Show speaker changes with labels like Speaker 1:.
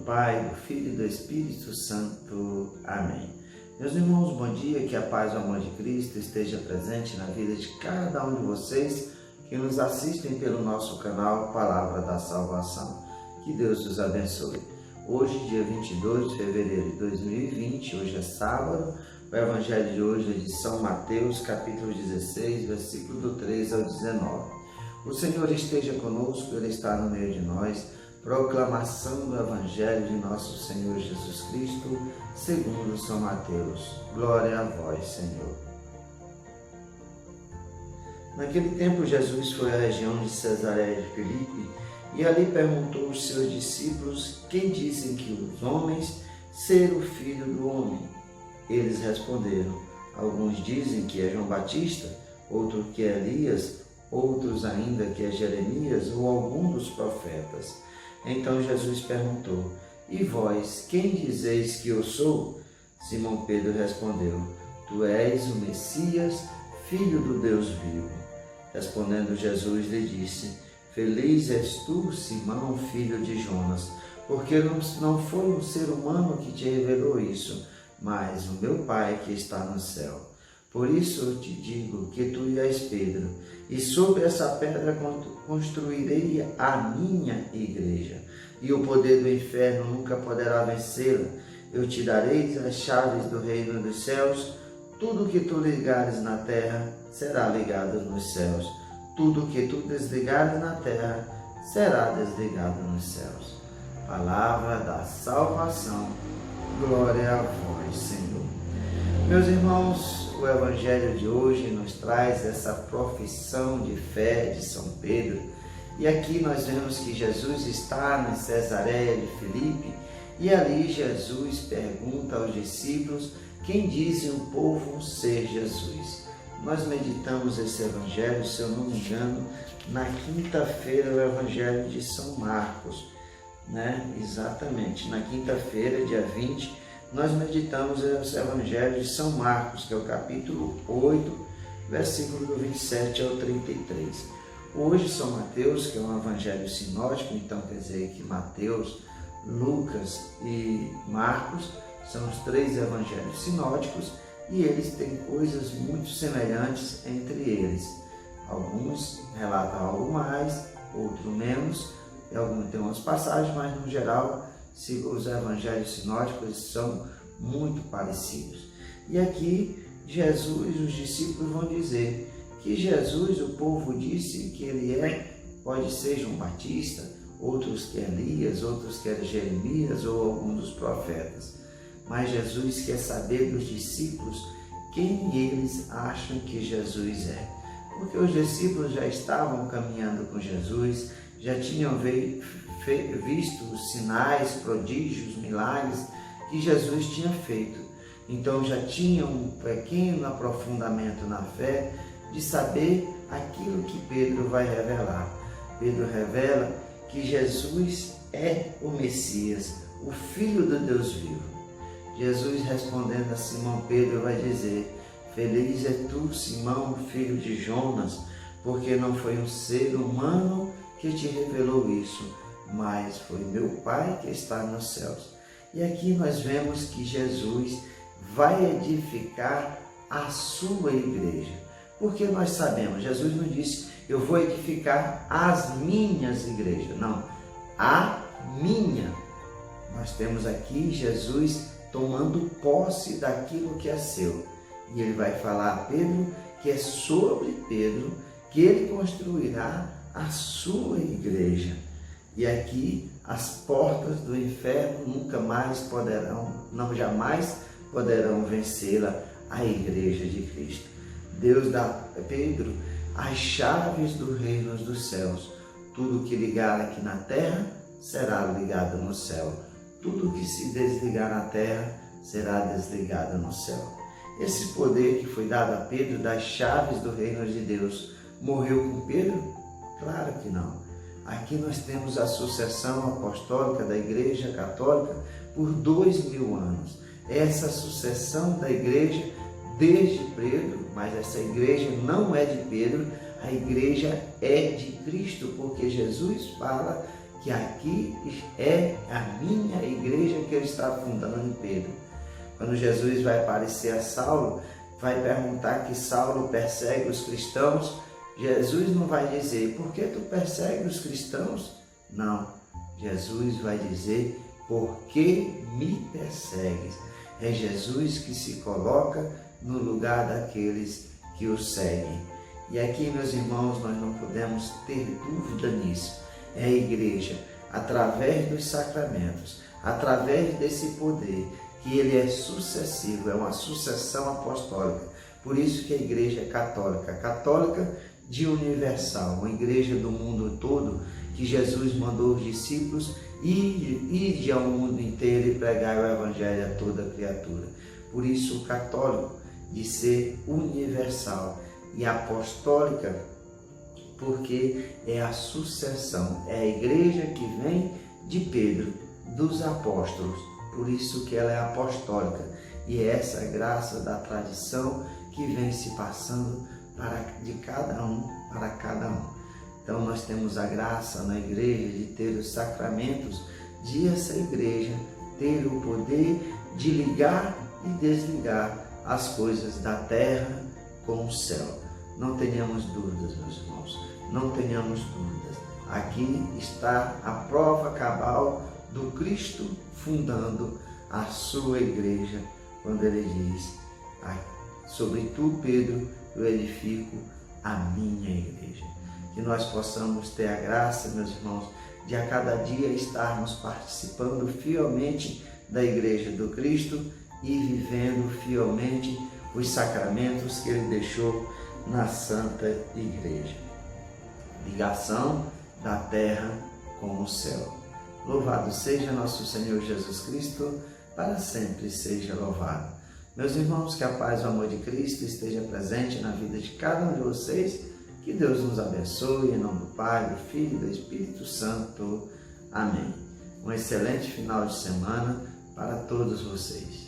Speaker 1: Pai, do Filho e do Espírito Santo. Amém. Meus irmãos, bom dia, que a paz e o amor de Cristo esteja presente na vida de cada um de vocês que nos assistem pelo nosso canal Palavra da Salvação. Que Deus os abençoe. Hoje, dia 22 de fevereiro de 2020, hoje é sábado, o Evangelho de hoje é de São Mateus, capítulo 16, versículo do 3 ao 19. O Senhor esteja conosco, Ele está no meio de nós. Proclamação do Evangelho de nosso Senhor Jesus Cristo, segundo São Mateus. Glória a vós, Senhor. Naquele tempo, Jesus foi à região de Cesareia de Filipe e ali perguntou aos seus discípulos: quem dizem que os homens ser o Filho do Homem? Eles responderam: alguns dizem que é João Batista, outros que é Elias, outros ainda que é Jeremias ou algum dos profetas. Então Jesus perguntou: e vós, quem dizeis que eu sou? Simão Pedro respondeu: tu és o Messias, Filho do Deus vivo. Respondendo Jesus lhe disse: feliz és tu, Simão, filho de Jonas, porque não foi um ser humano que te revelou isso, mas o meu Pai que está no céu. Por isso eu te digo que tu és Pedro, e sobre essa pedra construirei a minha igreja, e o poder do inferno nunca poderá vencê-la. Eu te darei as chaves do reino dos céus. Tudo que tu ligares na terra será ligado nos céus. Tudo que tu desligares na terra será desligado nos céus. Palavra da salvação. Glória a vós, Senhor. Meus irmãos, o Evangelho de hoje nos traz essa profissão de fé de São Pedro. E aqui nós vemos que Jesus está em Cesareia de Filipe e ali Jesus pergunta aos discípulos quem dizem o povo ser Jesus. Nós meditamos esse Evangelho, se eu não me engano, na quinta-feira, o Evangelho de São Marcos, Exatamente, na quinta-feira, dia 20, nós meditamos esse Evangelho de São Marcos, que é o capítulo 8, versículo do 27 ao 33. Hoje, São Mateus, que é um Evangelho sinótico, então quer dizer que Mateus, Lucas e Marcos são os três Evangelhos sinóticos e eles têm coisas muito semelhantes entre eles. Alguns relatam algo mais, outros menos, tem umas passagens, mas no geral os evangelhos sinóticos são muito parecidos. E aqui Jesus, os discípulos vão dizer que Jesus, o povo disse que ele pode ser João Batista, outros que é Elias, outros que é Jeremias ou algum dos profetas. Mas Jesus quer saber dos discípulos quem eles acham que Jesus é. Porque os discípulos já estavam caminhando com Jesus, já tinham visto os sinais, prodígios, milagres que Jesus tinha feito. Então já tinham um pequeno aprofundamento na fé de saber aquilo que Pedro vai revelar. Pedro revela que Jesus é o Messias, o Filho do Deus vivo. Jesus, respondendo a Simão Pedro, vai dizer: feliz é tu, Simão, filho de Jonas, porque não foi um ser humano que te revelou isso, mas foi meu Pai que está nos céus. E aqui nós vemos que Jesus vai edificar a sua igreja. Porque nós sabemos, Jesus não disse: eu vou edificar as minhas igrejas. Não, a minha. Nós temos aqui Jesus tomando posse daquilo que é seu. E ele vai falar a Pedro que é sobre Pedro que ele construirá a sua igreja. E aqui as portas do inferno jamais poderão vencê-la, a igreja de Cristo. Deus dá a Pedro as chaves do reino dos céus. Tudo que ligar aqui na terra será ligado no céu. Tudo que se desligar na terra será desligado no céu. Esse poder que foi dado a Pedro das chaves do reino de Deus, morreu com Pedro? Claro que não. Aqui nós temos a sucessão apostólica da Igreja Católica por 2000 anos. Essa sucessão da Igreja desde Pedro, mas essa Igreja não é de Pedro, a Igreja é de Cristo, porque Jesus fala que aqui é a minha igreja que ele está fundando em Pedro. Quando Jesus vai aparecer a Saulo, vai perguntar que Saulo persegue os cristãos, Jesus não vai dizer, por que tu persegue os cristãos? Não, Jesus vai dizer, por que me persegues? É Jesus que se coloca no lugar daqueles que o seguem. E aqui, meus irmãos, nós não podemos ter dúvida nisso. É a igreja, através dos sacramentos, através desse poder, que ele é sucessivo, é uma sucessão apostólica. Por isso que a igreja é católica, católica de universal, uma igreja do mundo todo, que Jesus mandou os discípulos ir ao mundo inteiro e pregar o evangelho a toda criatura. Por isso o católico de ser universal e apostólica, porque é a sucessão, é a igreja que vem de Pedro, dos apóstolos, por isso que ela é apostólica, e é essa graça da tradição que vem se passando de cada um para cada um. Então nós temos a graça na igreja de ter os sacramentos, de essa igreja ter o poder de ligar e desligar as coisas da terra com o céu. Não tenhamos dúvidas, meus irmãos, não tenhamos dúvidas. Aqui está a prova cabal do Cristo fundando a sua igreja, quando ele diz, sobre tu, Pedro, eu edifico a minha igreja. Que nós possamos ter a graça, meus irmãos, de a cada dia estarmos participando fielmente da igreja do Cristo e vivendo fielmente os sacramentos que ele deixou na Santa Igreja. Ligação da terra com o céu. Louvado seja nosso Senhor Jesus Cristo, para sempre seja louvado. Meus irmãos, que a paz e o amor de Cristo esteja presente na vida de cada um de vocês. Que Deus nos abençoe, em nome do Pai, do Filho e do Espírito Santo. Amém. Um excelente final de semana para todos vocês.